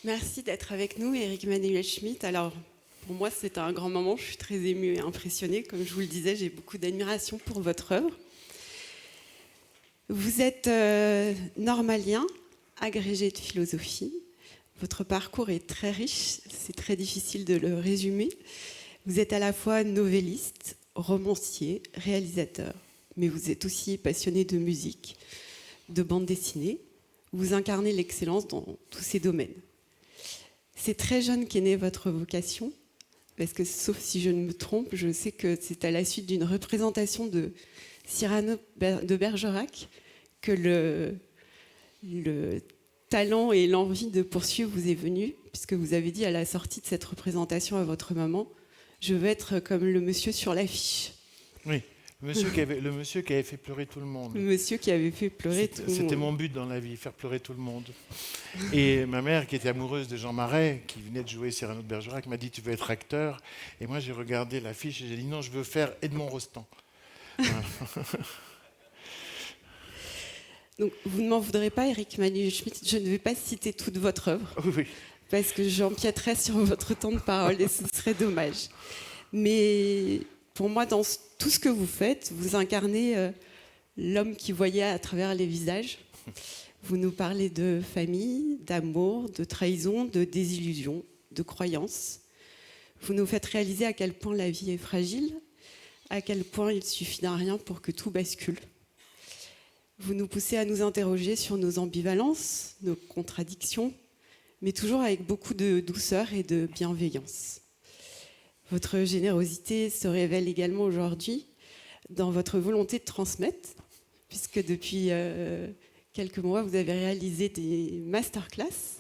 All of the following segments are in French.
Merci d'être avec nous, Éric Emmanuel Schmitt. Alors, pour moi, c'est un grand moment. Je suis très émue et impressionnée. Comme je vous le disais, j'ai beaucoup d'admiration pour votre œuvre. Vous êtes normalien, agrégé de philosophie. Votre parcours est très riche. C'est très difficile de le résumer. Vous êtes à la fois novelliste, romancier, réalisateur. Mais vous êtes aussi passionné de musique, de bande dessinée. Vous incarnez l'excellence dans tous ces domaines. C'est très jeune qu'est née votre vocation, parce que, sauf si je ne me trompe, je sais que c'est à la suite d'une représentation de Cyrano de Bergerac que le talent et l'envie de poursuivre vous est venu, puisque vous avez dit à la sortie de cette représentation à votre maman, « Je veux être comme le monsieur sur l'affiche ». Oui, le monsieur qui avait fait pleurer tout le monde. Le monsieur qui avait fait pleurer tout le monde. C'était mon but dans la vie, faire pleurer tout le monde. Et ma mère, qui était amoureuse de Jean Marais, qui venait de jouer Cyrano de Bergerac, m'a dit « Tu veux être acteur ?» Et moi, j'ai regardé l'affiche et j'ai dit « Non, je veux faire Edmond Rostand. » Voilà. Donc, vous ne m'en voudrez pas, Éric Emmanuel Schmitt, je ne vais pas citer toute votre œuvre. Oui. Parce que j'empiéterais sur votre temps de parole et ce serait dommage. Mais pour moi, dans tout ce que vous faites, vous incarnez l'homme qui voyait à travers les visages. Vous nous parlez de famille, d'amour, de trahison, de désillusion, de croyance. Vous nous faites réaliser à quel point la vie est fragile, à quel point il suffit d'un rien pour que tout bascule. Vous nous poussez à nous interroger sur nos ambivalences, nos contradictions, mais toujours avec beaucoup de douceur et de bienveillance. Votre générosité se révèle également aujourd'hui dans votre volonté de transmettre, puisque depuis quelques mois, vous avez réalisé des masterclass,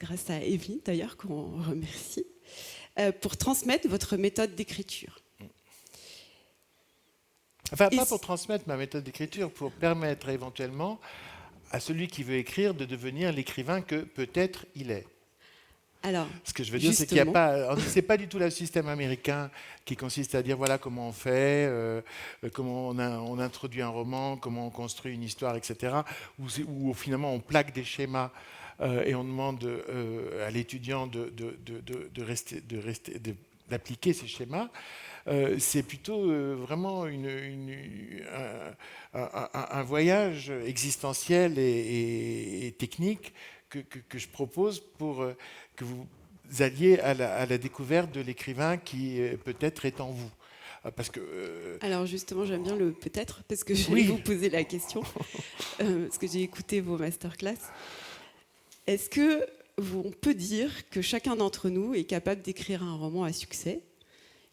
grâce à Evelyne d'ailleurs, qu'on remercie, pour transmettre votre méthode d'écriture. Enfin, pas pour transmettre ma méthode d'écriture, pour permettre éventuellement à celui qui veut écrire de devenir l'écrivain que peut-être il est. Alors, ce que je veux dire, c'est qu'il n'y a pas, c'est pas du tout le système américain qui consiste à dire voilà comment on fait, comment on introduit un roman, comment on construit une histoire, etc. Où finalement on plaque des schémas et on demande à l'étudiant d'appliquer ces schémas. C'est plutôt vraiment un voyage existentiel et technique que je propose pour que vous alliez à la découverte de l'écrivain qui peut-être est en vous. Parce que, Alors justement, j'aime bien le peut-être, parce que je vais oui. vous poser la question, parce que j'ai écouté vos masterclass. Est-ce que on peut dire que chacun d'entre nous est capable d'écrire un roman à succès?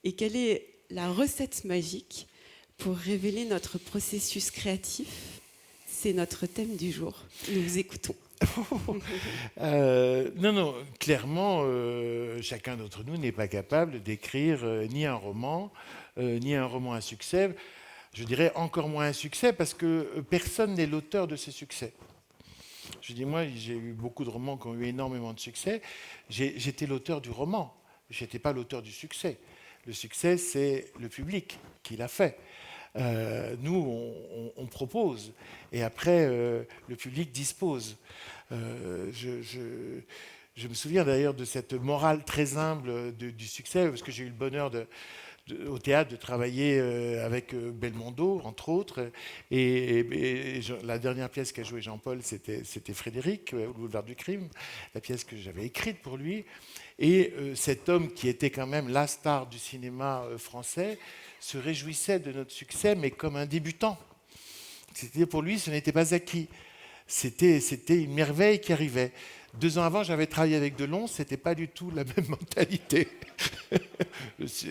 Et quelle est la recette magique pour révéler notre processus créatif? C'est notre thème du jour. Nous vous écoutons. Non, clairement, chacun d'entre nous n'est pas capable d'écrire ni un roman à succès. Je dirais encore moins un succès parce que personne n'est l'auteur de ces succès. Je dis, moi, j'ai eu beaucoup de romans qui ont eu énormément de succès. J'étais l'auteur du roman, je n'étais pas l'auteur du succès. Le succès, c'est le public qui l'a fait. Nous, on propose, et après, le public dispose. Je me souviens d'ailleurs de cette morale très humble du succès, parce que j'ai eu le bonheur au théâtre de travailler avec Belmondo, entre autres. Et la dernière pièce qu'a joué Jean-Paul, c'était Frédéric, au Boulevard du Crime, la pièce que j'avais écrite pour lui. Et cet homme qui était quand même la star du cinéma français se réjouissait de notre succès, mais comme un débutant. C'est-à-dire pour lui, ce n'était pas acquis. C'était une merveille qui arrivait. 2 ans avant, j'avais travaillé avec Delon, ce n'était pas du tout la même mentalité.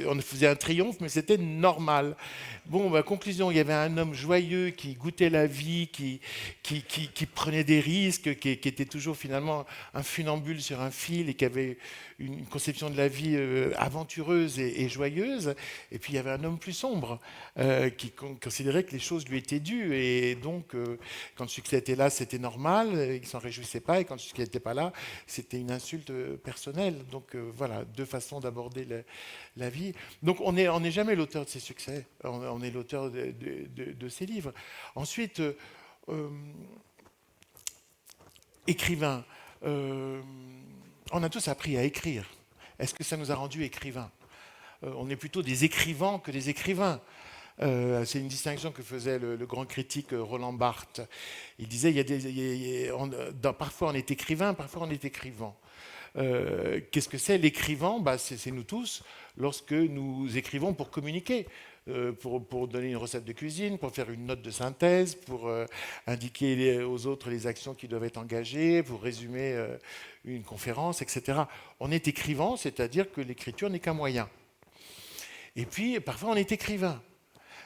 On faisait un triomphe, mais c'était normal. Bon, conclusion, il y avait un homme joyeux qui goûtait la vie, qui prenait des risques, qui était toujours finalement un funambule sur un fil et qui avait une conception de la vie aventureuse et joyeuse. Et puis il y avait un homme plus sombre qui considérait que les choses lui étaient dues. Et donc, quand le succès était là, c'était normal, il ne s'en réjouissait pas. Et quand le succès n'était pas là, c'était une insulte personnelle. Donc voilà, 2 façons d'aborder la vie. Donc on n'est jamais l'auteur de ses succès, on est l'auteur de ses livres. Ensuite, écrivain, on a tous appris à écrire. Est-ce que ça nous a rendus écrivains? On est plutôt des écrivants que des écrivains. C'est une distinction que faisait le grand critique Roland Barthes. Il disait, parfois on est écrivain, parfois on est écrivant. Qu'est-ce que c'est l'écrivant? C'est nous tous, lorsque nous écrivons pour communiquer, pour donner une recette de cuisine, pour faire une note de synthèse, pour indiquer aux autres les actions qui doivent être engagées, pour résumer une conférence, etc. On est écrivant, c'est-à-dire que l'écriture n'est qu'un moyen. Et puis, parfois, on est écrivain.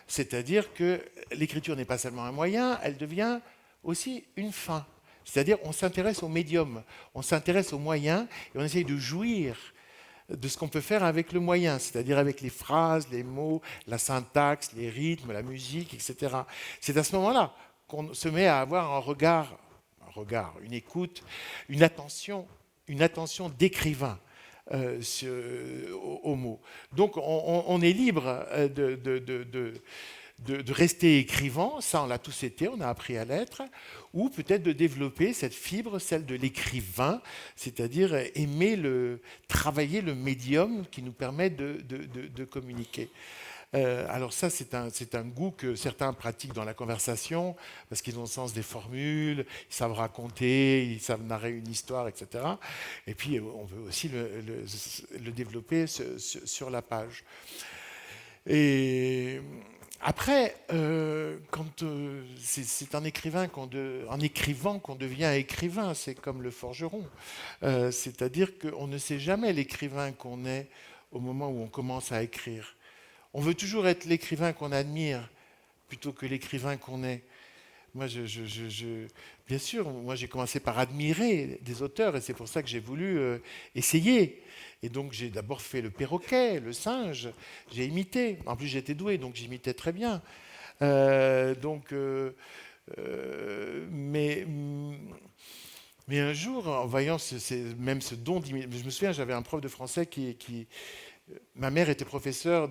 C'est-à-dire que l'écriture n'est pas seulement un moyen, elle devient aussi une fin. C'est-à-dire on s'intéresse au médium, on s'intéresse aux moyens et on essaye de jouir de ce qu'on peut faire avec le moyen, c'est-à-dire avec les phrases, les mots, la syntaxe, les rythmes, la musique, etc. C'est à ce moment-là qu'on se met à avoir un regard, une écoute, une attention d'écrivain. Aux mots. Donc on est libre de rester écrivant, ça on l'a tous été, on a appris à l'être, ou peut-être de développer cette fibre, celle de l'écrivain, c'est-à-dire travailler le médium qui nous permet de communiquer. Alors ça, c'est un goût que certains pratiquent dans la conversation, parce qu'ils ont le sens des formules, ils savent raconter, ils savent narrer une histoire, etc. Et puis, on veut aussi le développer sur la page. Et après, c'est en écrivant qu'on devient écrivain, c'est comme le forgeron. C'est-à-dire qu'on ne sait jamais l'écrivain qu'on est au moment où on commence à écrire. On veut toujours être l'écrivain qu'on admire plutôt que l'écrivain qu'on est. Moi, bien sûr, moi j'ai commencé par admirer des auteurs et c'est pour ça que j'ai voulu essayer. Et donc j'ai d'abord fait le perroquet, le singe, j'ai imité. En plus j'étais doué, donc j'imitais très bien. Mais un jour, en voyant même ce don d'imitation, je me souviens, j'avais un prof de français ma mère était professeure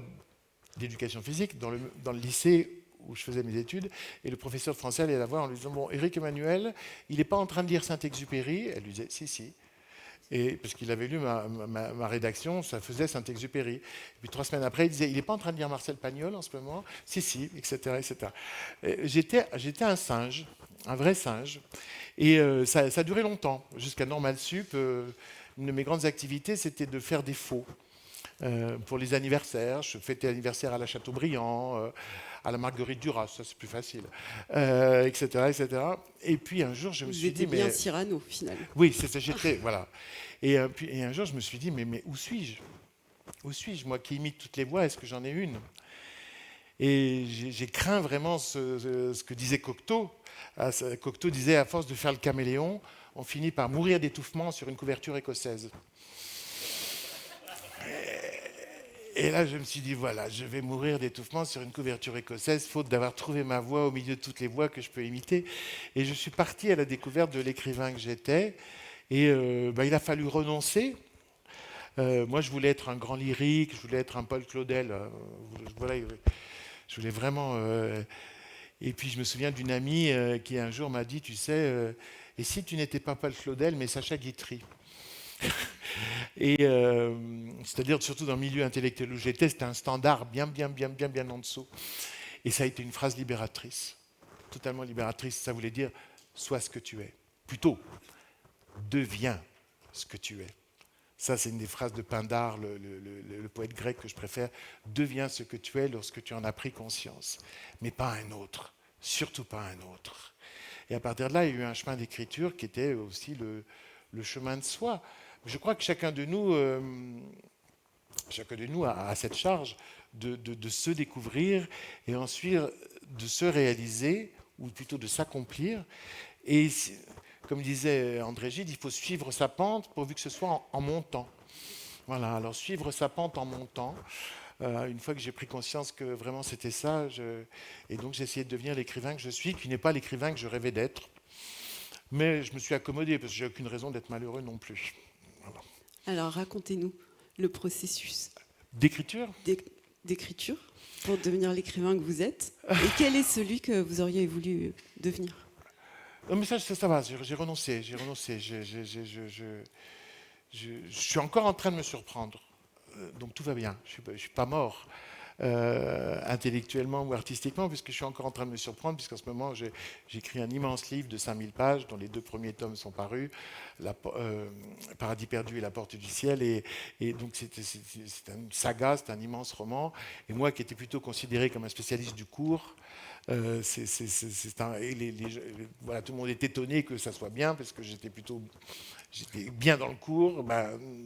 d'éducation physique dans le lycée où je faisais mes études, et le professeur de français allait la voir en lui disant « Bon, Éric Emmanuel, il n'est pas en train de lire Saint-Exupéry ?» Elle lui disait « Si. » Et parce qu'il avait lu ma rédaction, ça faisait Saint-Exupéry. Et puis 3 semaines après, il disait « Il n'est pas en train de lire Marcel Pagnol en ce moment ?»« Si, etc. etc. » J'étais un singe, un vrai singe. Et ça a duré longtemps, jusqu'à Normal Sup. Une de mes grandes activités, c'était de faire des faux. Pour les anniversaires, je fêtais l'anniversaire à la Chateaubriand, à la Marguerite Duras, ça c'est plus facile, etc., etc. Et puis un jour, je me suis dit... Vous étiez bien Cyrano, finalement. Oui, c'est ça, j'étais, voilà. Et un jour, je me suis dit, mais où suis-je? Où suis-je, moi qui imite toutes les voix, est-ce que j'en ai une? Et j'ai craint vraiment ce que disait Cocteau. Cocteau disait, à force de faire le caméléon, on finit par mourir d'étouffement sur une couverture écossaise. Et là, je me suis dit, voilà, je vais mourir d'étouffement sur une couverture écossaise, faute d'avoir trouvé ma voix au milieu de toutes les voix que je peux imiter. Et je suis parti à la découverte de l'écrivain que j'étais. Et il a fallu renoncer. Moi, je voulais être un grand lyrique, je voulais être un Paul Claudel. Voilà, je voulais vraiment... Et puis, je me souviens d'une amie qui, un jour, m'a dit, tu sais, et si tu n'étais pas Paul Claudel, mais Sacha Guitry? Et c'est-à-dire surtout dans le milieu intellectuel où j'étais, c'était un standard bien en dessous. Et ça a été une phrase libératrice, totalement libératrice. Ça voulait dire sois ce que tu es. Plutôt, deviens ce que tu es. Ça, c'est une des phrases de Pindare, le poète grec que je préfère. Deviens ce que tu es lorsque tu en as pris conscience, mais pas un autre, surtout pas un autre. Et à partir de là, il y a eu un chemin d'écriture qui était aussi le chemin de soi. Je crois que chacun de nous a cette charge de se découvrir et ensuite de se réaliser, ou plutôt de s'accomplir. Et comme disait André Gide, il faut suivre sa pente pourvu que ce soit en montant. Voilà, alors suivre sa pente en montant. Une fois que j'ai pris conscience que vraiment c'était ça, et donc j'ai essayé de devenir l'écrivain que je suis, qui n'est pas l'écrivain que je rêvais d'être. Mais je me suis accommodé parce que j'ai aucune raison d'être malheureux non plus. Voilà. Alors racontez-nous le processus d'écriture pour devenir l'écrivain que vous êtes. Et quel est celui que vous auriez voulu devenir? Non, mais ça va, j'ai renoncé. Je suis encore en train de me surprendre. Donc tout va bien, je suis pas mort. Intellectuellement ou artistiquement, puisque je suis encore en train de me surprendre, puisqu'en ce moment, j'écris un immense livre de 5000 pages, dont les 2 premiers tomes sont parus, Paradis perdu et La porte du ciel, et donc c'est une saga, c'est un immense roman, et moi qui étais plutôt considéré comme un spécialiste du cours, voilà, tout le monde est étonné que ça soit bien, parce que j'étais bien dans le cours,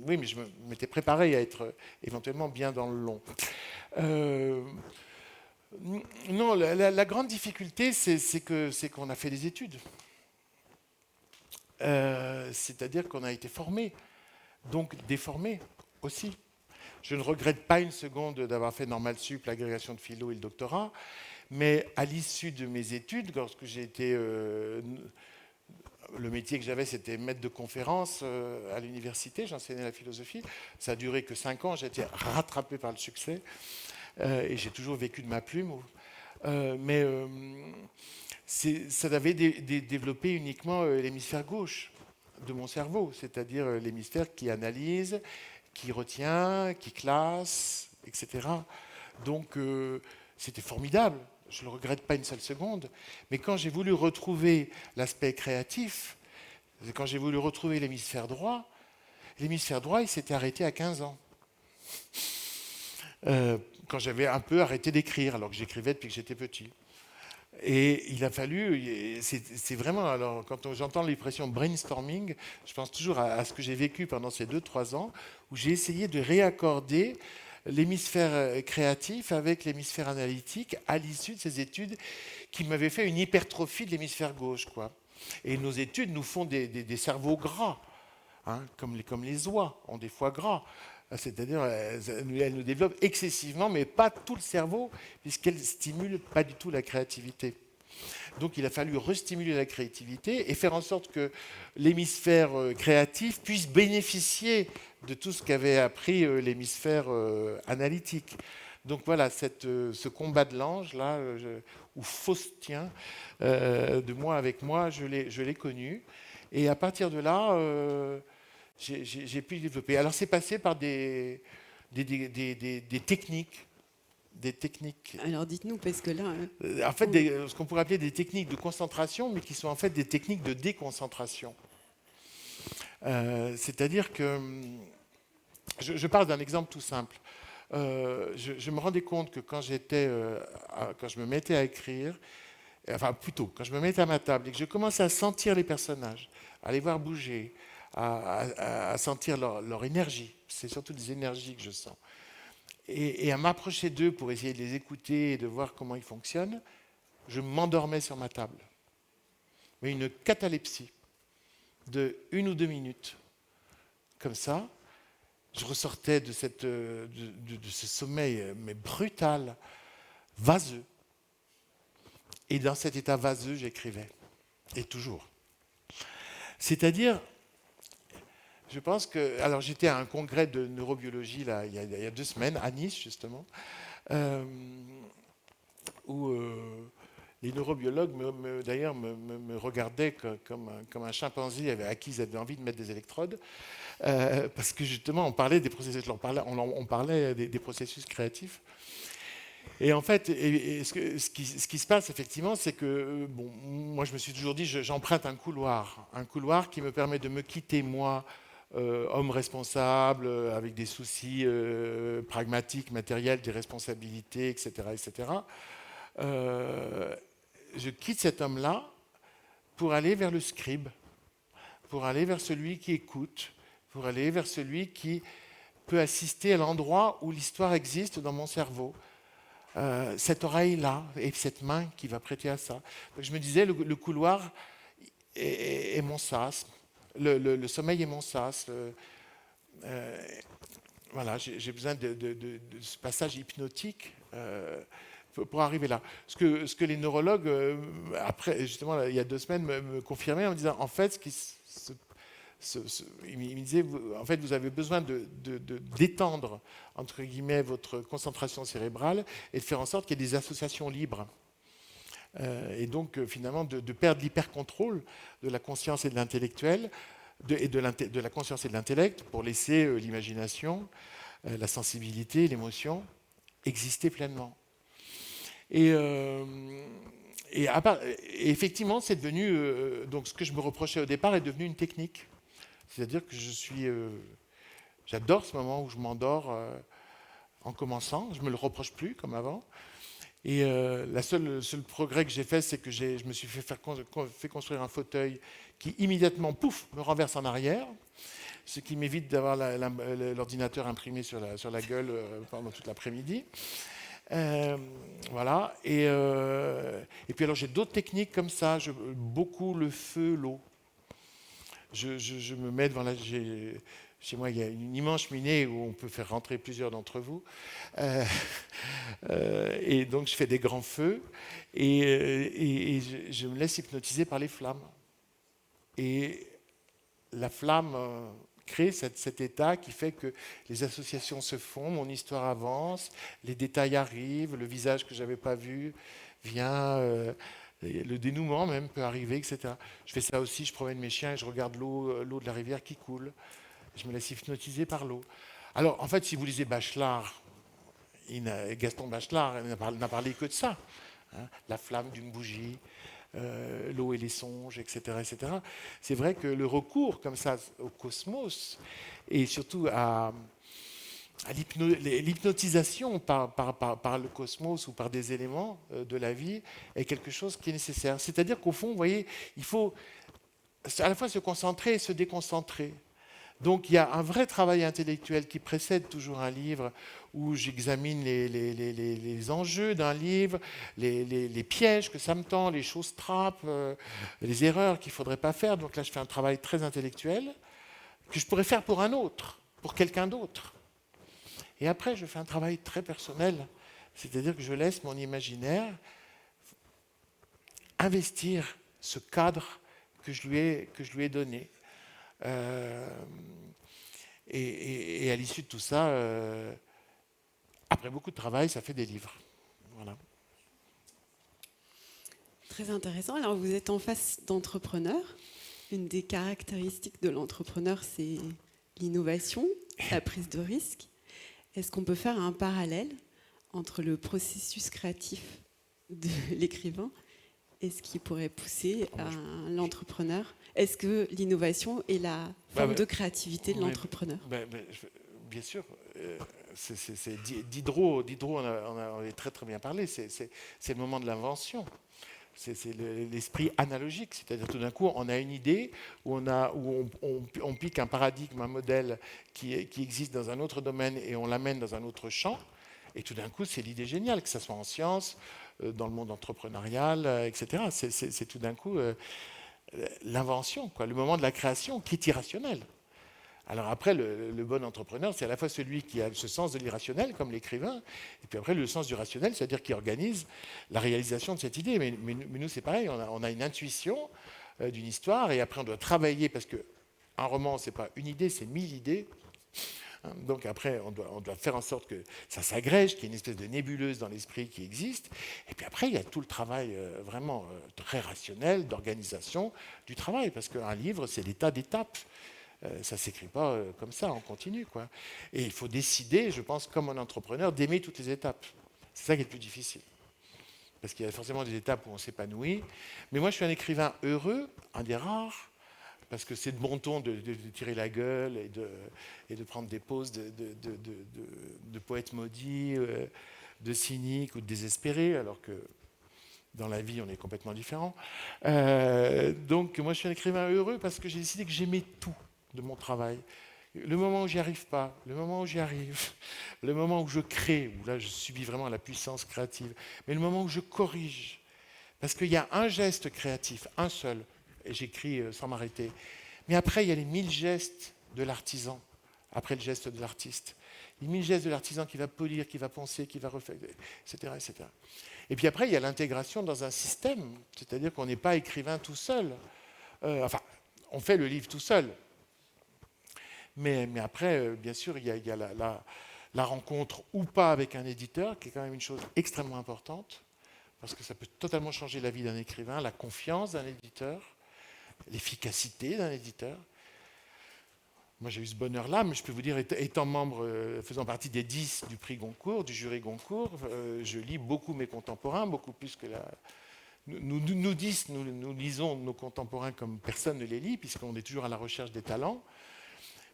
oui, mais je m'étais préparé à être éventuellement bien dans le long. Non, la grande difficulté, c'est qu'on a fait des études. C'est-à-dire qu'on a été formé, donc déformé aussi. Je ne regrette pas une seconde d'avoir fait Normal Sup, l'agrégation de philo et le doctorat, mais à l'issue de mes études, lorsque j'ai été... le métier que j'avais, c'était maître de conférence à l'université, j'enseignais la philosophie. Ça a duré que 5 ans, j'ai été rattrapé par le succès. Et j'ai toujours vécu de ma plume. Mais ça avait développé uniquement l'hémisphère gauche de mon cerveau, c'est-à-dire l'hémisphère qui analyse, qui retient, qui classe, etc. Donc c'était formidable, je ne le regrette pas une seule seconde. Mais quand j'ai voulu retrouver l'aspect créatif, quand j'ai voulu retrouver l'hémisphère droit, il s'était arrêté à 15 ans. Quand j'avais un peu arrêté d'écrire, alors que j'écrivais depuis que j'étais petit. Et il a fallu, c'est vraiment, alors quand j'entends l'expression brainstorming, je pense toujours à ce que j'ai vécu pendant ces 2-3 ans, où j'ai essayé de réaccorder l'hémisphère créatif avec l'hémisphère analytique à l'issue de ces études qui m'avaient fait une hypertrophie de l'hémisphère gauche, quoi. Et nos études nous font des cerveaux gras, hein, comme les oies ont des foies gras. C'est-à-dire, elle nous développe excessivement, mais pas tout le cerveau, puisqu'elle ne stimule pas du tout la créativité. Donc il a fallu restimuler la créativité et faire en sorte que l'hémisphère créatif puisse bénéficier de tout ce qu'avait appris l'hémisphère analytique. Donc voilà, ce combat de l'ange, là, ou faustien, de moi avec moi, je l'ai connu. Et à partir de là... j'ai pu développer. Alors c'est passé par des techniques. Des techniques. Alors dites-nous, parce que là... En fait, ce qu'on pourrait appeler des techniques de concentration, mais qui sont en fait des techniques de déconcentration. C'est-à-dire que... Je parle d'un exemple tout simple. Je me rendais compte que quand je me mettais à écrire, enfin plutôt, quand je me mettais à ma table et que je commençais à sentir les personnages, à les voir bouger, à sentir leur énergie. C'est surtout des énergies que je sens. Et à m'approcher d'eux pour essayer de les écouter et de voir comment ils fonctionnent, je m'endormais sur ma table. Mais une catalepsie de 1 ou 2 minutes. Comme ça, je ressortais de ce sommeil mais brutal, vaseux. Et dans cet état vaseux, j'écrivais. Et toujours. C'est-à-dire... Je pense que... Alors j'étais à un congrès de neurobiologie là, il y a 2 semaines, à Nice justement, où les neurobiologues d'ailleurs me regardaient comme un chimpanzé à qui ils avaient envie de mettre des électrodes, parce que justement on parlait des processus, on parlait des processus créatifs. Et en fait, ce qui se passe effectivement, c'est que moi je me suis toujours dit, j'emprunte un couloir qui me permet de me quitter moi, homme responsable, avec des soucis pragmatiques, matériels, des responsabilités, etc. etc. Je quitte cet homme-là pour aller vers le scribe, pour aller vers celui qui écoute, pour aller vers celui qui peut assister à l'endroit où l'histoire existe dans mon cerveau. Cette oreille-là et cette main qui va prêter à ça. Donc je me disais, le couloir est mon sas. Le sommeil est mon sas. Voilà, j'ai besoin de ce passage hypnotique pour arriver là. Ce que les neurologues, après, justement, il y a 2 semaines, me confirmaient en me disant, en fait, il me disait, en fait, vous avez besoin de d'étendre, entre guillemets, votre concentration cérébrale et de faire en sorte qu'il y ait des associations libres. Et donc, finalement, de perdre l'hyper-contrôle de la conscience et de l'intellectuel, de la conscience et de l'intellect, pour laisser l'imagination, la sensibilité, l'émotion exister pleinement. Et, et effectivement, c'est devenu, donc ce que je me reprochais au départ est devenu une technique. C'est-à-dire que j'adore ce moment où je m'endors en commençant, je ne me le reproche plus comme avant. Et le seul progrès que j'ai fait, c'est que je me suis fait construire un fauteuil qui immédiatement, pouf, me renverse en arrière, ce qui m'évite d'avoir l'ordinateur imprimé sur la gueule pendant toute l'après-midi. Voilà. Et puis alors j'ai d'autres techniques comme ça, beaucoup le feu, l'eau. Je me mets devant chez moi, il y a une immense cheminée où on peut faire rentrer plusieurs d'entre vous. Et donc, je fais des grands feux et je me laisse hypnotiser par les flammes. Et la flamme crée cet état qui fait que les associations se font, mon histoire avance, les détails arrivent, le visage que je n'avais pas vu vient... le dénouement même peut arriver, etc. Je fais ça aussi, je promène mes chiens et je regarde l'eau de la rivière qui coule. Je me laisse hypnotiser par l'eau. Alors, en fait, si vous lisez Bachelard, Gaston Bachelard n'a parlé que de ça. Hein, la flamme d'une bougie, l'eau et les songes, etc., etc. C'est vrai que le recours comme ça au cosmos et surtout à l'hypnotisation par le cosmos ou par des éléments de la vie est quelque chose qui est nécessaire. C'est-à-dire qu'au fond, vous voyez, il faut à la fois se concentrer et se déconcentrer. Donc il y a un vrai travail intellectuel qui précède toujours un livre où j'examine les enjeux d'un livre, les pièges que ça me tend, les choses trappes, les erreurs qu'il ne faudrait pas faire. Donc là, je fais un travail très intellectuel que je pourrais faire pour un autre, pour quelqu'un d'autre. Et après, je fais un travail très personnel, c'est-à-dire que je laisse mon imaginaire investir ce cadre que je lui ai donné. Et à l'issue de tout ça, après beaucoup de travail, ça fait des livres. Voilà. Très intéressant. Alors, vous êtes en face d'entrepreneurs. Une des caractéristiques de l'entrepreneur, c'est l'innovation, la prise de risque. Est-ce qu'on peut faire un parallèle entre le processus créatif de l'écrivain et ce qui pourrait pousser l'entrepreneur? Est-ce que l'innovation est la forme de créativité de l'entrepreneur? Bien sûr. Diderot on a très très bien parlé. C'est le moment de l'invention. C'est l'esprit analogique, c'est-à-dire tout d'un coup on a une idée où on pique un paradigme, un modèle qui existe dans un autre domaine et on l'amène dans un autre champ, et tout d'un coup c'est l'idée géniale, que ce soit en sciences, dans le monde entrepreneurial, etc. C'est tout d'un coup l'invention, le moment de la création qui est irrationnel. Alors après, le bon entrepreneur, c'est à la fois celui qui a ce sens de l'irrationnel, comme l'écrivain, et puis après le sens du rationnel, c'est-à-dire qui organise la réalisation de cette idée. Mais nous, c'est pareil, on a une intuition d'une histoire, et après on doit travailler, parce qu'un roman, c'est pas une idée, c'est 1000 idées. Donc après, on doit faire en sorte que ça s'agrège, qu'il y ait une espèce de nébuleuse dans l'esprit qui existe. Et puis après, il y a tout le travail vraiment très rationnel, d'organisation du travail, parce qu'un livre, c'est des tas d'étapes. Ça ne s'écrit pas comme ça, en continu, quoi. Et il faut décider, je pense, comme un entrepreneur, d'aimer toutes les étapes. C'est ça qui est le plus difficile. Parce qu'il y a forcément des étapes où on s'épanouit. Mais moi, je suis un écrivain heureux, un des rares, parce que c'est de bon ton de tirer la gueule et de prendre des poses de poète maudit, de cynique ou de désespéré, alors que dans la vie, on est complètement différent. Donc, moi, je suis un écrivain heureux parce que j'ai décidé que j'aimais tout de mon travail. Le moment où j'y arrive pas, le moment où j'y arrive, le moment où je crée, où là je subis vraiment la puissance créative, mais le moment où je corrige, parce qu'il y a un geste créatif, un seul, et j'écris sans m'arrêter, mais après il y a les 1000 gestes de l'artisan, après le geste de l'artiste. Les 1000 gestes de l'artisan qui va polir, qui va poncer, qui va refaire, etc., etc. Et puis après il y a l'intégration dans un système, c'est-à-dire qu'on n'est pas écrivain tout seul. Enfin, on fait le livre tout seul. Mais après, bien sûr, il y a la rencontre ou pas avec un éditeur, qui est quand même une chose extrêmement importante, parce que ça peut totalement changer la vie d'un écrivain, la confiance d'un éditeur, l'efficacité d'un éditeur. Moi, j'ai eu ce bonheur-là, mais je peux vous dire, étant membre, faisant partie des 10 du prix Goncourt, du jury Goncourt, je lis beaucoup mes contemporains, beaucoup plus que la... Nous 10, nous lisons nos contemporains comme personne ne les lit, puisqu'on est toujours à la recherche des talents.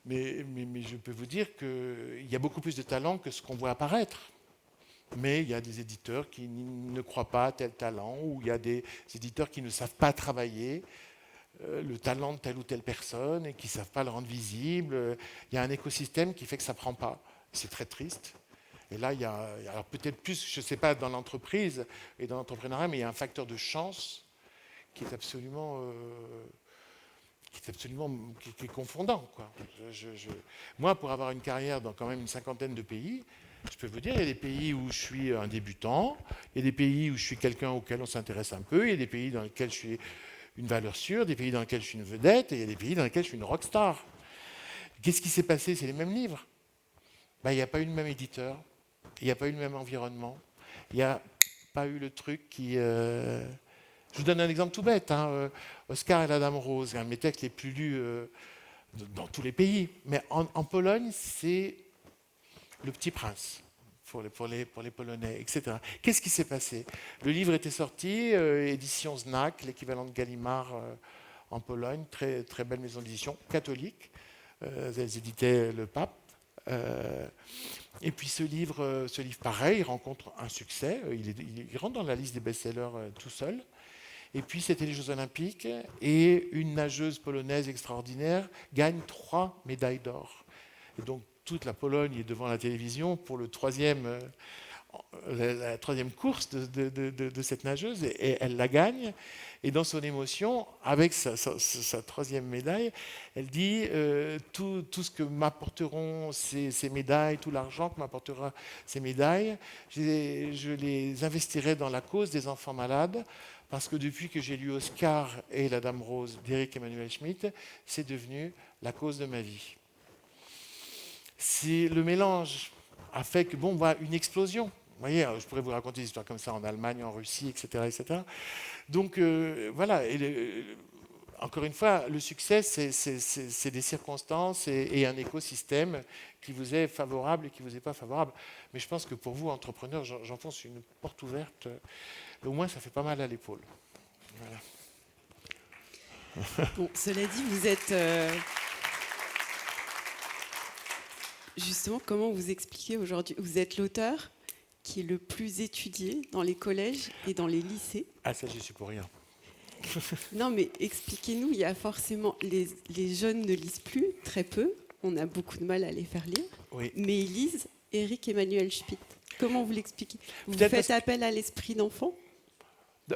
Mais je peux vous dire qu'il y a beaucoup plus de talents que ce qu'on voit apparaître. Mais il y a des éditeurs qui ne croient pas à tel talent, ou il y a des éditeurs qui ne savent pas travailler le talent de telle ou telle personne et qui ne savent pas le rendre visible. Il y a un écosystème qui fait que ça ne prend pas. C'est très triste. Et là, il y a alors peut-être plus, je ne sais pas, dans l'entreprise et dans l'entrepreneuriat, mais il y a un facteur de chance qui est absolument... qui est confondant, quoi. Moi, pour avoir une carrière dans quand même une cinquantaine de pays, je peux vous dire, il y a des pays où je suis un débutant, il y a des pays où je suis quelqu'un auquel on s'intéresse un peu, il y a des pays dans lesquels je suis une valeur sûre, des pays dans lesquels je suis une vedette, et il y a des pays dans lesquels je suis une rockstar. Qu'est-ce qui s'est passé? C'est les mêmes livres. Il n'y a pas eu le même éditeur, il n'y a pas eu le même environnement, il n'y a pas eu le truc qui... Je vous donne un exemple tout bête. Oscar et la Dame Rose, un de mes textes les plus lus dans tous les pays. Mais en Pologne, c'est Le Petit Prince pour les Polonais, etc. Qu'est-ce qui s'est passé? Le livre était sorti, édition Znak, l'équivalent de Gallimard en Pologne, très, très belle maison d'édition, catholique. Elles éditaient le pape. Et puis ce livre pareil, rencontre un succès. Il rentre dans la liste des best-sellers tout seul. Et puis c'était les Jeux Olympiques et une nageuse polonaise extraordinaire gagne 3 médailles d'or. Et donc toute la Pologne est devant la télévision pour la troisième course de cette nageuse et elle la gagne. Et dans son émotion, avec sa troisième médaille, elle dit tout ce que m'apporteront ces médailles, tout l'argent que m'apportera ces médailles, je les investirai dans la cause des enfants malades. Parce que depuis que j'ai lu Oscar et la Dame Rose d'Éric Emmanuel Schmitt, c'est devenu la cause de ma vie. Le mélange a fait que, une explosion. Vous voyez, je pourrais vous raconter des histoires comme ça en Allemagne, en Russie, etc. etc. Donc, voilà. Encore une fois, le succès, c'est des circonstances et un écosystème qui vous est favorable et qui ne vous est pas favorable. Mais je pense que pour vous, entrepreneurs, j'enfonce une porte ouverte. Au moins, ça fait pas mal à l'épaule. Voilà. Bon, cela dit, vous êtes... Justement, comment vous expliquez aujourd'hui? Vous êtes l'auteur qui est le plus étudié dans les collèges et dans les lycées. Ah, ça, j'y suis pour rien. Non, mais expliquez-nous, il y a forcément... Les jeunes ne lisent plus, très peu. On a beaucoup de mal à les faire lire. Oui. Mais ils lisent Éric Emmanuel Schmitt. Comment vous l'expliquez? Vous faites appel à l'esprit d'enfant?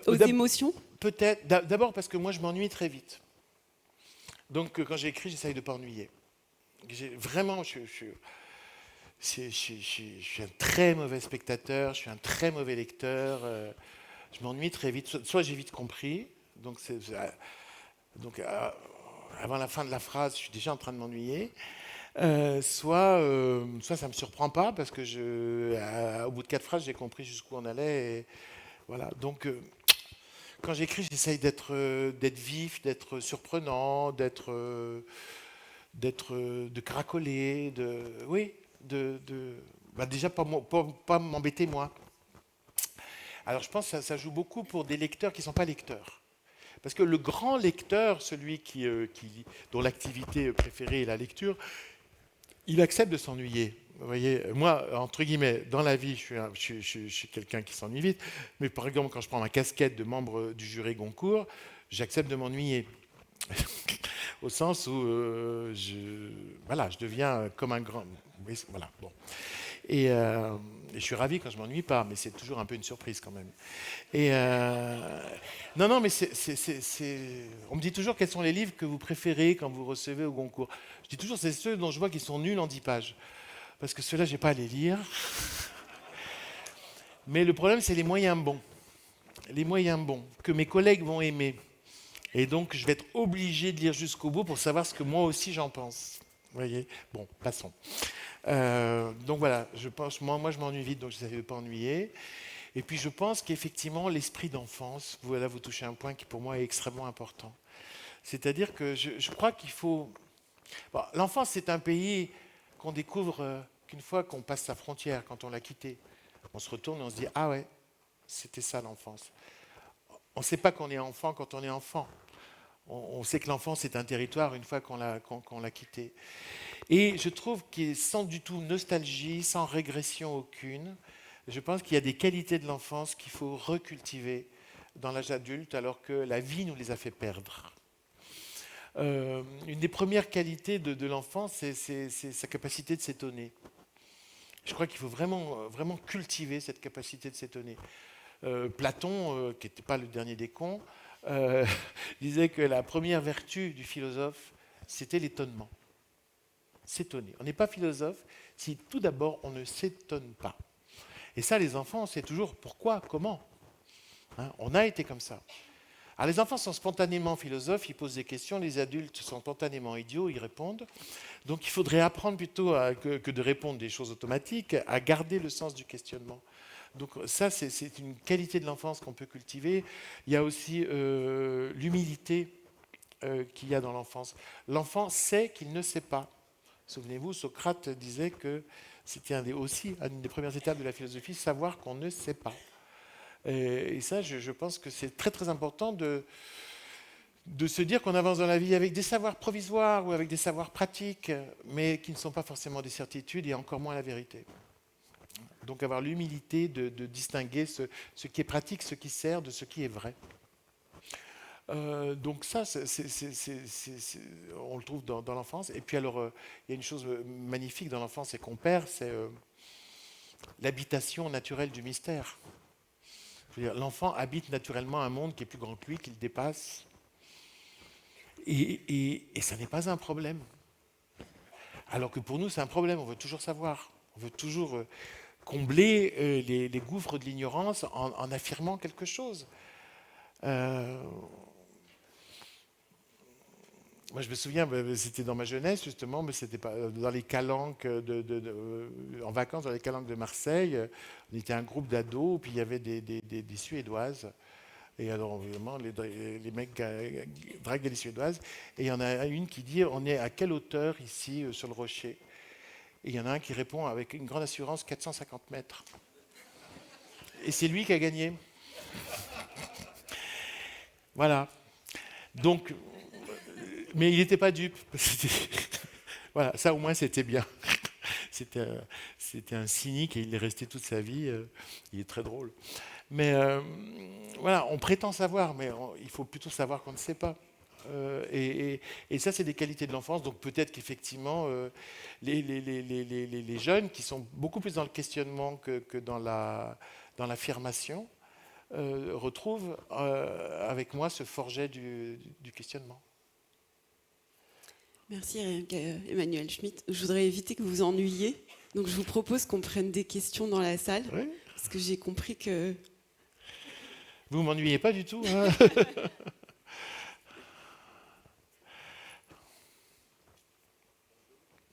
Aux émotions? Peut-être. D'abord parce que moi, je m'ennuie très vite. Donc, quand j'écris, j'essaye de ne pas ennuyer. Vraiment, je suis un très mauvais spectateur, je suis un très mauvais lecteur. Je m'ennuie très vite. Soit j'ai vite compris, donc avant la fin de la phrase, je suis déjà en train de m'ennuyer. Soit ça ne me surprend pas, parce que au bout de 4 phrases, j'ai compris jusqu'où on allait. Et voilà. Donc, quand j'écris, j'essaye d'être vif, d'être surprenant, de cracoler, déjà pas m'embêter moi. Alors je pense que ça joue beaucoup pour des lecteurs qui ne sont pas lecteurs. Parce que le grand lecteur, celui dont l'activité préférée est la lecture, il accepte de s'ennuyer. Vous voyez, moi, entre guillemets, dans la vie, je suis quelqu'un qui s'ennuie vite, mais par exemple, quand je prends ma casquette de membre du jury Goncourt, j'accepte de m'ennuyer. Au sens où je deviens comme un grand... Voilà, bon. Et je suis ravi quand je ne m'ennuie pas, mais c'est toujours un peu une surprise quand même. Non, mais on me dit toujours quels sont les livres que vous préférez quand vous recevez au Goncourt. Je dis toujours, c'est ceux dont je vois qu'ils sont nuls en 10 pages. Parce que ceux-là, je n'ai pas à les lire. Mais le problème, c'est les moyens bons. Les moyens bons, que mes collègues vont aimer. Et donc, je vais être obligé de lire jusqu'au bout pour savoir ce que moi aussi j'en pense. Vous voyez? Bon, passons. Donc voilà, je pense, moi je m'ennuie vite, donc j'essaie de ne pas ennuyer. Et puis je pense qu'effectivement, l'esprit d'enfance, voilà, vous touchez un point qui pour moi est extrêmement important. C'est-à-dire que je crois qu'il faut... Bon, l'enfance, c'est un pays qu'on découvre qu'une fois qu'on passe sa frontière, quand on l'a quitté. On se retourne et on se dit, ah ouais, c'était ça l'enfance. On ne sait pas qu'on est enfant quand on est enfant. On sait que l'enfance est un territoire une fois qu'on l'a quitté. Et je trouve que sans du tout nostalgie, sans régression aucune, je pense qu'il y a des qualités de l'enfance qu'il faut recultiver dans l'âge adulte alors que la vie nous les a fait perdre. Une des premières qualités de l'enfant, c'est sa capacité de s'étonner. Je crois qu'il faut vraiment cultiver cette capacité de s'étonner. Platon, qui n'était pas le dernier des cons, disait que la première vertu du philosophe, c'était l'étonnement. S'étonner. On n'est pas philosophe si tout d'abord on ne s'étonne pas. Et ça, les enfants, c'est toujours pourquoi, comment. Hein, on a été comme ça. Alors les enfants sont spontanément philosophes, ils posent des questions, les adultes sont spontanément idiots, ils répondent. Donc il faudrait apprendre plutôt que de répondre des choses automatiques, à garder le sens du questionnement. Donc ça, c'est une qualité de l'enfance qu'on peut cultiver. Il y a aussi l'humilité qu'il y a dans l'enfance. L'enfant sait qu'il ne sait pas. Souvenez-vous, Socrate disait que c'était aussi une des premières étapes de la philosophie, savoir qu'on ne sait pas. Et ça, je pense que c'est très très important de se dire qu'on avance dans la vie avec des savoirs provisoires ou avec des savoirs pratiques, mais qui ne sont pas forcément des certitudes et encore moins la vérité. Donc avoir l'humilité de distinguer ce qui est pratique, ce qui sert de ce qui est vrai. Donc ça, on le trouve dans l'enfance. Et puis alors, il y a une chose magnifique dans l'enfance et qu'on perd, c'est l'habitation naturelle du mystère. L'enfant habite naturellement un monde qui est plus grand que lui, qu'il dépasse. Et ça n'est pas un problème. Alors que pour nous, c'est un problème. On veut toujours savoir. On veut toujours combler les gouffres de l'ignorance en affirmant quelque chose. Moi, je me souviens, c'était dans ma jeunesse, justement, mais c'était pas dans les calanques en vacances dans les calanques de Marseille. On était un groupe d'ados, puis il y avait des Suédoises. Et alors, évidemment, les mecs draguaient les Suédoises. Et il y en a une qui dit, on est à quelle hauteur ici, sur le rocher? Et il y en a un qui répond avec une grande assurance, 450 mètres. Et c'est lui qui a gagné. Voilà. Donc... Mais il n'était pas dupe. Voilà, ça au moins c'était bien. C'était un cynique et il est resté toute sa vie. Il est très drôle. Mais voilà, on prétend savoir, mais il faut plutôt savoir qu'on ne sait pas. Et ça, c'est des qualités de l'enfance. Donc peut-être qu'effectivement, les jeunes qui sont beaucoup plus dans le questionnement que dans l'affirmation retrouvent avec moi ce forget du questionnement. Merci Emmanuel Schmitt. Je voudrais éviter que vous vous ennuyiez. Donc je vous propose qu'on prenne des questions dans la salle. Oui. Parce que j'ai compris que... Vous ne m'ennuyez pas du tout. Hein.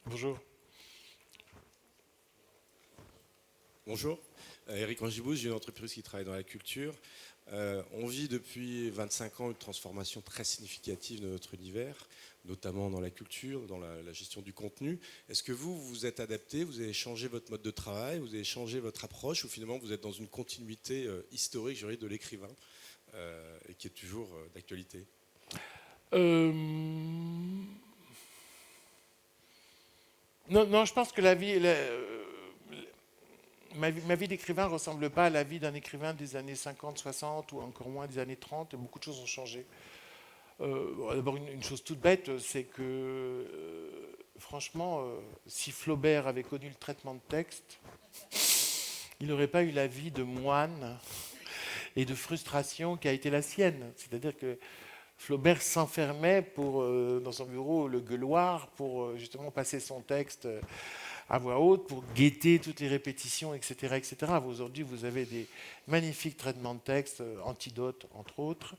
Bonjour. Bonjour. Éric Angibous, j'ai une entreprise qui travaille dans la culture. On vit depuis 25 ans une transformation très significative de notre univers, notamment dans la culture, dans la gestion du contenu. Est-ce que vous vous êtes adapté, vous avez changé votre mode de travail, vous avez changé votre approche, ou finalement vous êtes dans une continuité historique, je dirais, de l'écrivain, et qui est toujours d'actualité? Non, je pense que la vie... Ma vie d'écrivain ne ressemble pas à la vie d'un écrivain des années 50, 60 ou encore moins des années 30. Beaucoup de choses ont changé. D'abord, une chose toute bête, c'est que, franchement, si Flaubert avait connu le traitement de texte, il n'aurait pas eu la vie de moine et de frustration qui a été la sienne. C'est-à-dire que Flaubert s'enfermait dans son bureau, le gueuloir, pour justement passer son texte à voix haute, pour guetter toutes les répétitions, etc. etc. Aujourd'hui, vous avez des magnifiques traitements de texte, Antidote, entre autres,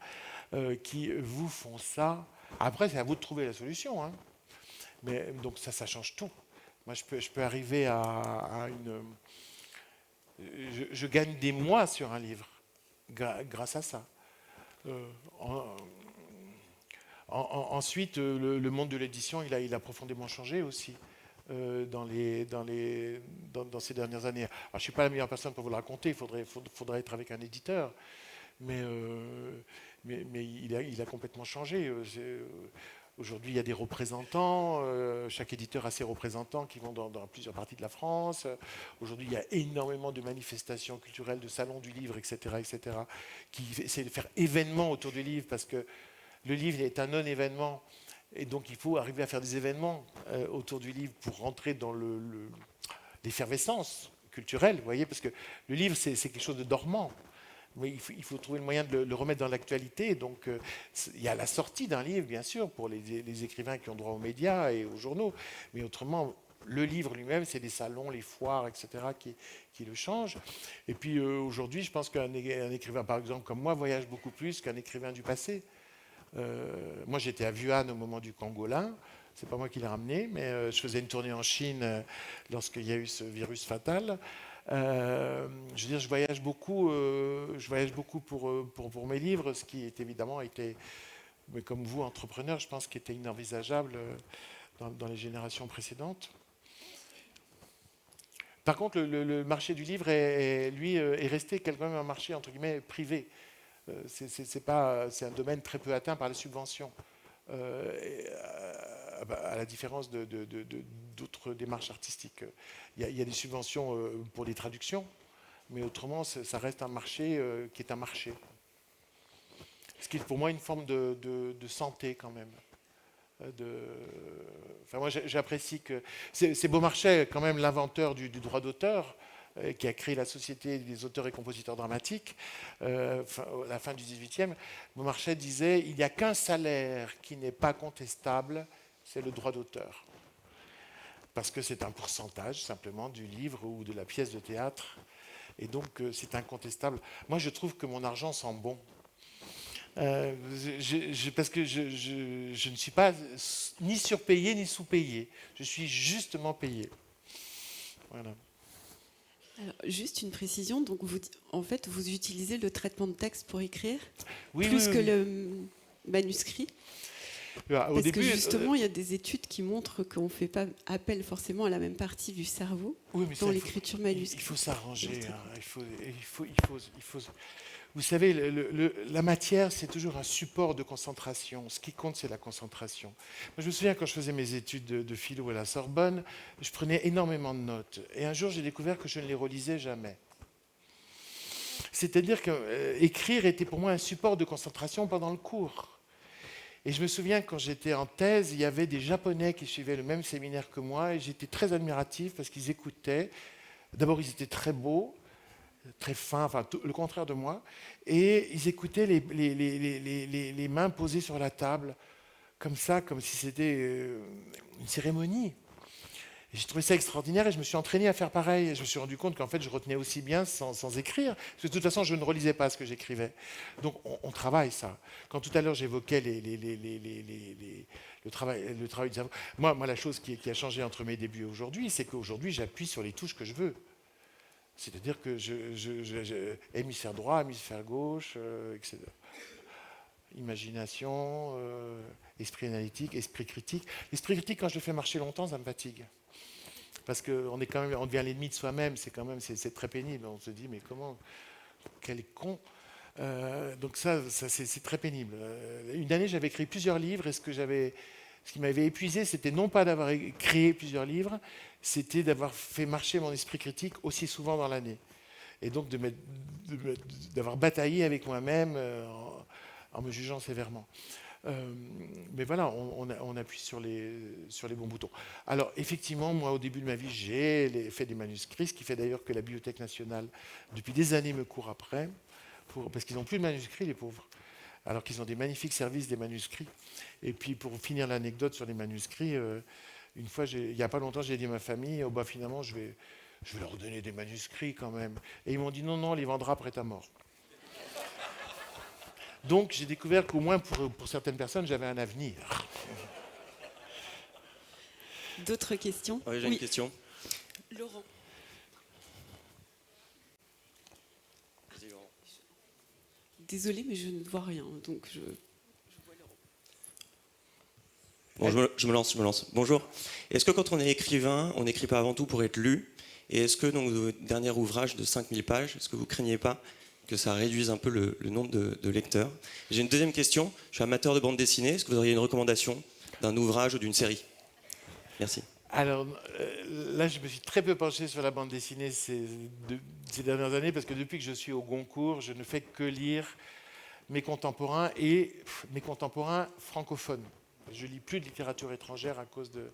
qui vous font ça. Après, c'est à vous de trouver la solution. Hein. Mais, donc ça change tout. Moi, je peux arriver à une... je gagne des mois sur un livre grâce à ça. Ensuite, le monde de l'édition, il a profondément changé aussi dans ces dernières années. Alors, je ne suis pas la meilleure personne pour vous le raconter, faudrait être avec un éditeur, mais il a complètement changé. Aujourd'hui, il y a des représentants, chaque éditeur a ses représentants qui vont dans plusieurs parties de la France. Aujourd'hui, il y a énormément de manifestations culturelles, de salons du livre, etc., qui essaient de faire événement autour du livre, parce que le livre est un non-événement, et donc il faut arriver à faire des événements autour du livre pour rentrer dans l'effervescence culturelle, vous voyez, parce que le livre, c'est quelque chose de dormant. Mais il faut trouver le moyen de le remettre dans l'actualité. Donc, il y a la sortie d'un livre, bien sûr, pour les écrivains qui ont droit aux médias et aux journaux. Mais autrement, le livre lui-même, c'est les salons, les foires, etc., qui le changent. Et puis, aujourd'hui, je pense qu'un écrivain, par exemple, comme moi, voyage beaucoup plus qu'un écrivain du passé. Moi, j'étais à Wuhan au moment du Pangolin. C'est pas moi qui l'ai ramené, mais je faisais une tournée en Chine lorsqu'il y a eu ce virus fatal. Je veux dire, je voyage beaucoup pour mes livres, ce qui est évidemment été, mais comme vous, entrepreneur, je pense qu'il était inenvisageable dans les générations précédentes. Par contre, le marché du livre est resté quand même un marché entre guillemets privé. C'est un domaine très peu atteint par les subventions. À la différence d'autres démarches artistiques. Il y a des subventions pour des traductions, mais autrement, ça reste un marché qui est un marché. Ce qui est pour moi une forme de santé quand même. Enfin, moi, j'apprécie que... C'est Beaumarchais, quand même, l'inventeur du droit d'auteur, qui a créé la Société des auteurs et compositeurs dramatiques à la fin du XVIIIe. Beaumarchais disait « Il n'y a qu'un salaire qui n'est pas contestable, c'est le droit d'auteur. » Parce que c'est un pourcentage, simplement, du livre ou de la pièce de théâtre. Et donc, c'est incontestable. Moi, je trouve que mon argent sent bon. Parce que je ne suis pas ni surpayé ni sous-payé. Je suis justement payé. Voilà. Alors, juste une précision, donc en fait, vous utilisez le traitement de texte pour écrire, oui, plus oui, que oui. le manuscrit. Parce début, que justement, il y a des études qui montrent qu'on ne fait pas appel forcément à la même partie du cerveau dans l'écriture manuscrite. Il faut s'arranger. Vous savez, la matière, c'est toujours un support de concentration. Ce qui compte, c'est la concentration. Moi, je me souviens, quand je faisais mes études de philo à la Sorbonne, je prenais énormément de notes. Et un jour, j'ai découvert que je ne les relisais jamais. C'est-à-dire qu'écrire était pour moi un support de concentration pendant le cours. Et je me souviens, quand j'étais en thèse, il y avait des Japonais qui suivaient le même séminaire que moi, et j'étais très admiratif parce qu'ils écoutaient. D'abord, ils étaient très beaux, très fins, enfin le contraire de moi, et ils écoutaient les mains posées sur la table, comme ça, comme si c'était une cérémonie. Et j'ai trouvé ça extraordinaire et je me suis entraîné à faire pareil. Et je me suis rendu compte qu'en fait, je retenais aussi bien sans écrire. Parce que de toute façon, je ne relisais pas ce que j'écrivais. Donc, on travaille ça. Quand tout à l'heure, j'évoquais le travail du cerveau. Moi, la chose qui a changé entre mes débuts et aujourd'hui, c'est qu'aujourd'hui, j'appuie sur les touches que je veux. C'est-à-dire que hémisphère droit, hémisphère gauche, etc. Imagination, esprit analytique, esprit critique. L'esprit critique, quand je le fais marcher longtemps, ça me fatigue. Parce qu'on devient l'ennemi de soi-même, c'est très pénible. On se dit, mais comment, quel con. Donc ça c'est très pénible. Une année, j'avais écrit plusieurs livres, et ce qui m'avait épuisé, c'était non pas d'avoir créé plusieurs livres, c'était d'avoir fait marcher mon esprit critique aussi souvent dans l'année. Et donc d'avoir bataillé avec moi-même en me jugeant sévèrement. Mais voilà, on appuie sur les bons boutons. Alors, effectivement, moi, au début de ma vie, j'ai fait des manuscrits, ce qui fait d'ailleurs que la Bibliothèque nationale, depuis des années, me court après, parce qu'ils n'ont plus de manuscrits, les pauvres, alors qu'ils ont des magnifiques services des manuscrits. Et puis, pour finir l'anecdote sur les manuscrits, une fois, il n'y a pas longtemps, j'ai dit à ma famille, finalement, je vais leur donner des manuscrits quand même. Et ils m'ont dit, non, on les vendra après ta mort. Donc, j'ai découvert qu'au moins pour certaines personnes, j'avais un avenir. D'autres questions ? Oui, j'ai une question. Laurent. désolée, mais je ne vois rien. Donc Bon, je me lance. Bonjour. Est-ce que quand on est écrivain, on n'écrit pas avant tout pour être lu? Et est-ce que dans votre dernier ouvrage de 5000 pages, est-ce que vous craignez pas que ça réduise un peu le nombre de lecteurs? J'ai une deuxième question. Je suis amateur de bande dessinée. Est-ce que vous auriez une recommandation d'un ouvrage ou d'une série? Merci. Alors là, je me suis très peu penché sur la bande dessinée ces dernières années, parce que depuis que je suis au Goncourt, je ne fais que lire mes contemporains et mes contemporains francophones. Je lis plus de littérature étrangère à cause de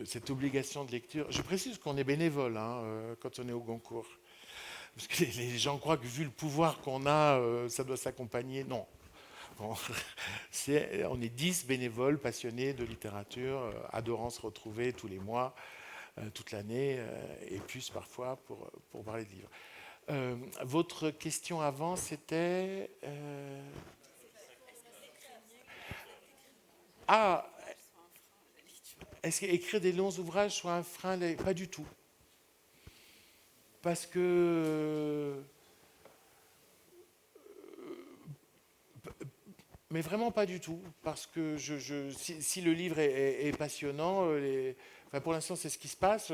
cette obligation de lecture. Je précise qu'on est bénévole quand on est au Goncourt. Parce que les gens croient que vu le pouvoir qu'on a, ça doit s'accompagner. Non. Bon, on est 10 bénévoles passionnés de littérature, adorant se retrouver tous les mois, toute l'année, et plus parfois pour parler de livres. Votre question avant, c'était... est-ce qu'écrire des longs ouvrages soit un frein? Pas du tout. Parce que... Mais vraiment pas du tout. Parce que si le livre est passionnant, pour l'instant c'est ce qui se passe,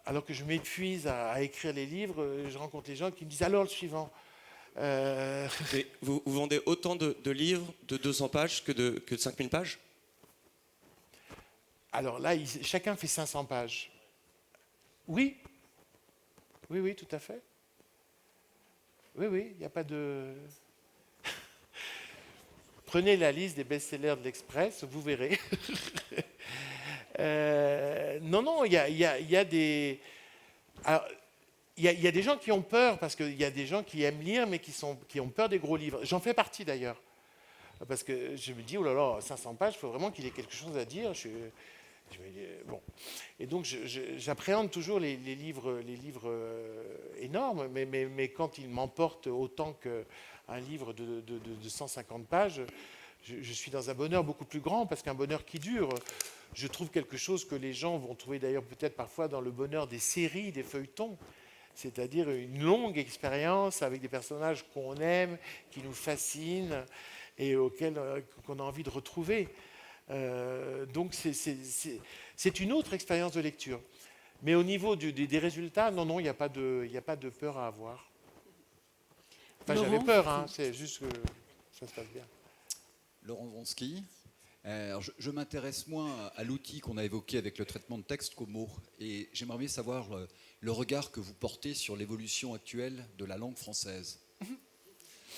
alors que je m'épuise à écrire les livres, je rencontre les gens qui me disent alors le suivant. Vous vendez autant de livres de 200 pages que de 5000 pages? Alors là, chacun fait 500 pages. Oui. Oui, tout à fait. Oui, il n'y a pas de... Prenez la liste des best-sellers de l'Express, vous verrez. Non, il y a des... Alors, il y a des gens qui ont peur, parce qu'il y a des gens qui aiment lire, mais qui ont peur des gros livres. J'en fais partie d'ailleurs. Parce que je me dis, oh là là, 500 pages, il faut vraiment qu'il ait quelque chose à dire. Bon. Et donc, j'appréhende toujours les livres énormes, mais quand ils m'emportent autant qu'un livre de 150 pages, je suis dans un bonheur beaucoup plus grand, parce qu'un bonheur qui dure. Je trouve quelque chose que les gens vont trouver d'ailleurs peut-être parfois dans le bonheur des séries, des feuilletons. C'est-à-dire une longue expérience avec des personnages qu'on aime, qui nous fascinent et qu'on a envie de retrouver. Donc c'est une autre expérience de lecture. Mais au niveau des résultats, non, il n'y a pas de peur à avoir. Enfin, j'avais peur, c'est juste que ça se passe bien. Laurent Vronsky. Alors je m'intéresse moins à l'outil qu'on a évoqué avec le traitement de texte qu'aux mots. Et j'aimerais bien savoir le regard que vous portez sur l'évolution actuelle de la langue française.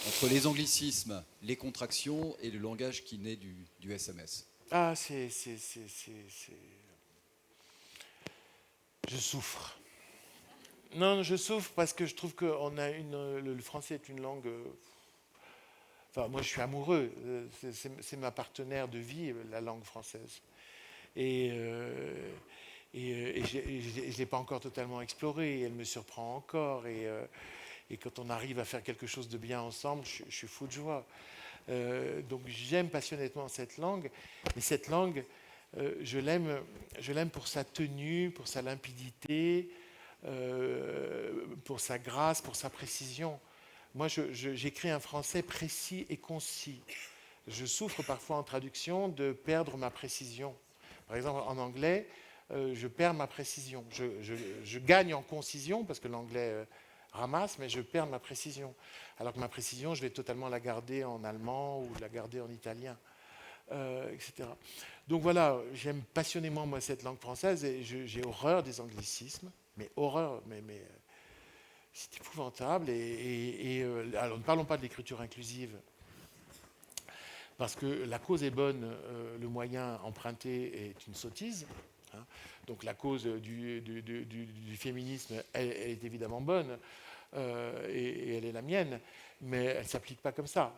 Entre les anglicismes, les contractions et le langage qui naît du SMS. Je souffre. Non, je souffre parce que je trouve que le français est une langue... Enfin, moi, je suis amoureux. C'est ma partenaire de vie, la langue française. Et je ne l'ai pas encore totalement explorée. Elle me surprend encore. Et quand on arrive à faire quelque chose de bien ensemble, je suis fou de joie. Donc, j'aime passionnément cette langue. Mais cette langue, je l'aime pour sa tenue, pour sa limpidité, pour sa grâce, pour sa précision. Moi, j'écris un français précis et concis. Je souffre parfois en traduction de perdre ma précision. Par exemple, en anglais, je perds ma précision. Je gagne en concision, parce que l'anglais ramasse, mais je perds ma précision. Alors que ma précision, je vais totalement la garder en allemand ou la garder en italien, etc. Donc voilà, j'aime passionnément, moi, cette langue française, et j'ai horreur des anglicismes, mais horreur, mais c'est épouvantable. Alors, ne parlons pas de l'écriture inclusive, parce que la cause est bonne, le moyen emprunté est une sottise. Donc la cause du féminisme, elle est évidemment bonne, et elle est la mienne, mais elle ne s'applique pas comme ça.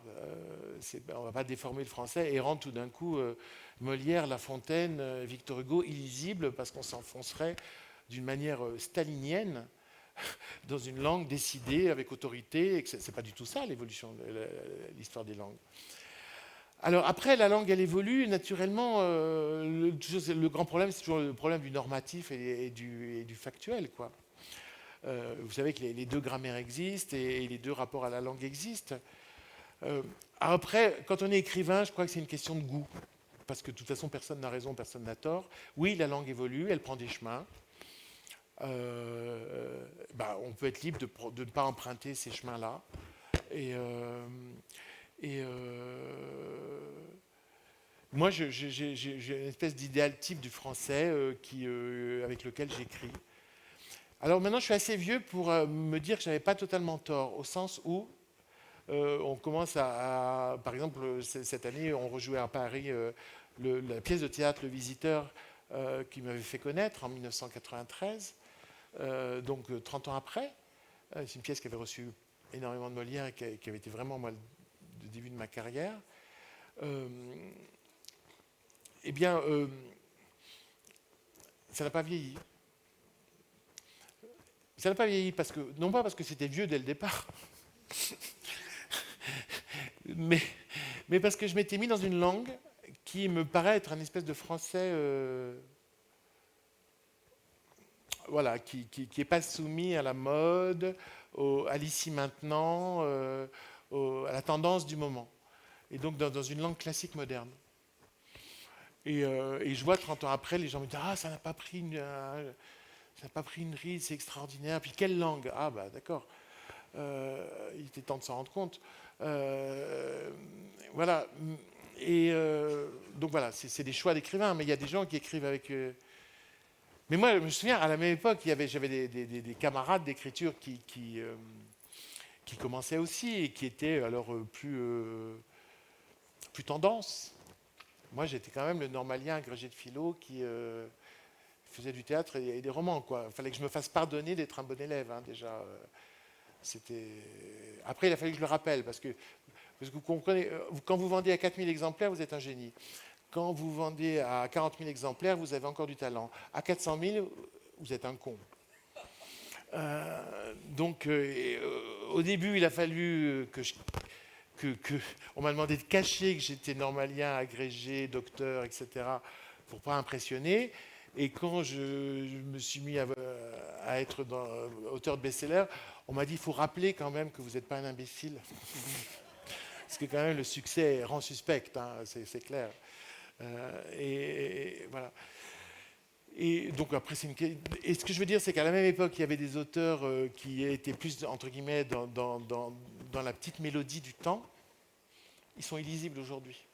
On ne va pas déformer le français et rendre tout d'un coup Molière, La Fontaine, Victor Hugo illisible, parce qu'on s'enfoncerait d'une manière stalinienne dans une langue décidée avec autorité, et que c'est pas du tout ça l'évolution, l'histoire des langues. Alors après, la langue, elle évolue naturellement. Le grand problème, c'est toujours le problème du normatif et du factuel, quoi. Vous savez que les deux grammaires existent et les deux rapports à la langue existent. Après, quand on est écrivain, je crois que c'est une question de goût. Parce que de toute façon, personne n'a raison, personne n'a tort. Oui, la langue évolue, elle prend des chemins. On peut être libre de ne pas emprunter ces chemins-là. Moi, j'ai une espèce d'idéal type du français avec lequel j'écris. Alors maintenant, je suis assez vieux pour me dire que je n'avais pas totalement tort, au sens où on commence par exemple, cette année, on rejouait à Paris la pièce de théâtre Le Visiteur qui m'avait fait connaître en 1993, donc 30 ans après. C'est une pièce qui avait reçu énormément de Molière et qui avait été vraiment, moi, le début de ma carrière. Ça n'a pas vieilli. Ça n'a pas vieilli non pas parce que c'était vieux dès le départ, mais parce que je m'étais mis dans une langue qui me paraît être un espèce de français qui n'est pas soumis à la mode, à l'ici maintenant, à la tendance du moment. Et donc dans une langue classique moderne. Et je vois 30 ans après, les gens me disent « Ah, ça n'a pas pris une ride, c'est extraordinaire. » Puis quelle langue? Ah bah d'accord. Il était temps de s'en rendre compte. Voilà. Donc voilà, c'est des choix d'écrivains, mais il y a des gens qui écrivent avec... Mais moi, je me souviens, à la même époque, j'avais des camarades d'écriture qui commençaient aussi et qui étaient alors plus tendance. Moi, j'étais quand même le normalien agrégé de philo qui faisait du théâtre et des romans, quoi. Il fallait que je me fasse pardonner d'être un bon élève, hein, déjà. Après, il a fallu que je le rappelle, parce que vous comprenez, quand vous vendez à 4000 exemplaires, vous êtes un génie. Quand vous vendez à 40 000 exemplaires, vous avez encore du talent. À 400 000, vous êtes un con. Au début, il a fallu on m'a demandé de cacher que j'étais normalien, agrégé, docteur, etc., pour ne pas impressionner. Et quand je me suis mis à être auteur de best-seller, on m'a dit, il faut rappeler quand même que vous n'êtes pas un imbécile. Parce que quand même, le succès rend suspect, hein, c'est clair. Et voilà. Et donc après, et ce que je veux dire, c'est qu'à la même époque, il y avait des auteurs qui étaient plus, entre guillemets, dans la petite mélodie du temps. Ils sont illisibles aujourd'hui.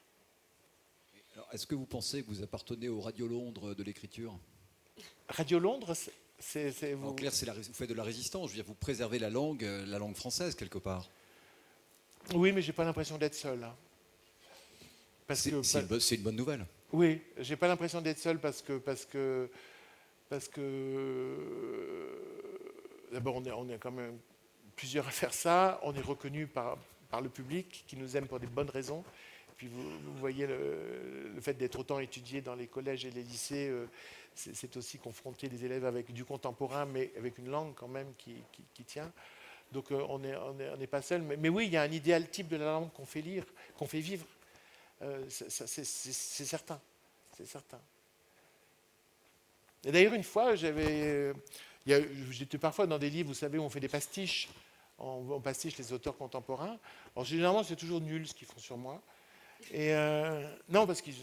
Alors, est-ce que vous pensez que vous appartenez au Radio Londres de l'écriture? Radio Londres, c'est vous... En clair, vous faites de la résistance. Je veux dire, vous préservez la langue française quelque part. Oui, mais j'ai pas l'impression d'être seul. Hein. C'est une bonne nouvelle. Oui, j'ai pas l'impression d'être seul parce que d'abord on est quand même plusieurs à faire ça. On est reconnu par le public qui nous aime pour des bonnes raisons. Puis vous voyez le fait d'être autant étudié dans les collèges et les lycées, c'est aussi confronter des élèves avec du contemporain, mais avec une langue quand même qui tient. Donc on n'est pas seul. Mais oui, il y a un idéal type de la langue qu'on fait vivre. C'est certain. C'est certain. Et d'ailleurs, une fois, j'étais parfois dans des livres, vous savez, où on fait des pastiches. On pastiche les auteurs contemporains. Alors, généralement, c'est toujours nul ce qu'ils font sur moi. Et non, parce qu'ils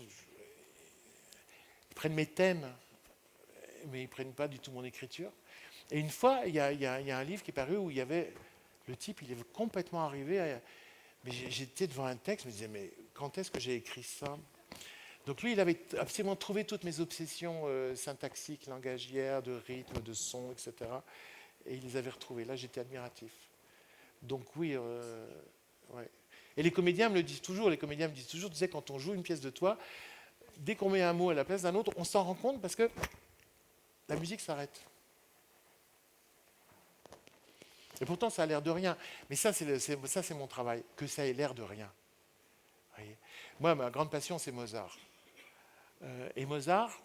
prennent mes thèmes, mais ils ne prennent pas du tout mon écriture. Et une fois, il y a un livre qui est paru où il y avait le type, il est complètement arrivé. Mais j'étais devant un texte, je me disais, mais quand est-ce que j'ai écrit ça? Donc lui, il avait absolument trouvé toutes mes obsessions syntaxiques, langagières, de rythme, de son, etc. Et il les avait retrouvées. Là, j'étais admiratif. Donc oui, ouais. Et les comédiens me le disent toujours. Les comédiens me disent toujours, tu sais, quand on joue une pièce de toi, dès qu'on met un mot à la place d'un autre, on s'en rend compte parce que la musique s'arrête. Et pourtant, ça a l'air de rien. Mais ça, c'est mon travail, que ça ait l'air de rien. Voyez. Moi, ma grande passion, c'est Mozart. Et Mozart,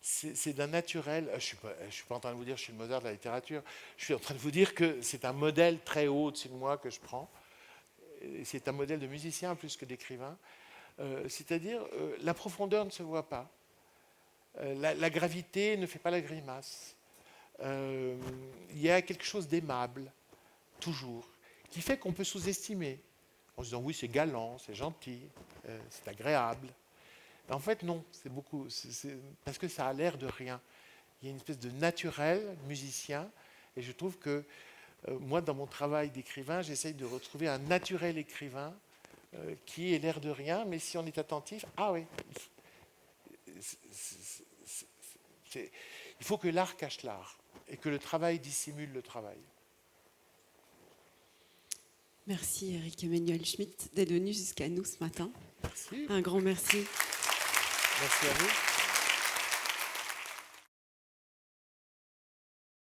c'est d'un naturel. Je suis pas en train de vous dire que je suis le Mozart de la littérature. Je suis en train de vous dire que c'est un modèle très haut au-dessus de moi que je prends. C'est un modèle de musicien plus que d'écrivain. C'est-à-dire, la profondeur ne se voit pas. La gravité ne fait pas la grimace. il y a quelque chose d'aimable, toujours, qui fait qu'on peut sous-estimer, en se disant oui, c'est galant, c'est gentil, c'est agréable. En fait, non, c'est parce que ça a l'air de rien. Il y a une espèce de naturel musicien, et je trouve que moi, dans mon travail d'écrivain, j'essaye de retrouver un naturel écrivain qui est l'air de rien, mais si on est attentif, ah oui, il faut que l'art cache l'art, et que le travail dissimule le travail. Merci Eric Emmanuel Schmitt d'être venu jusqu'à nous ce matin. Merci. Un grand merci. Merci à vous.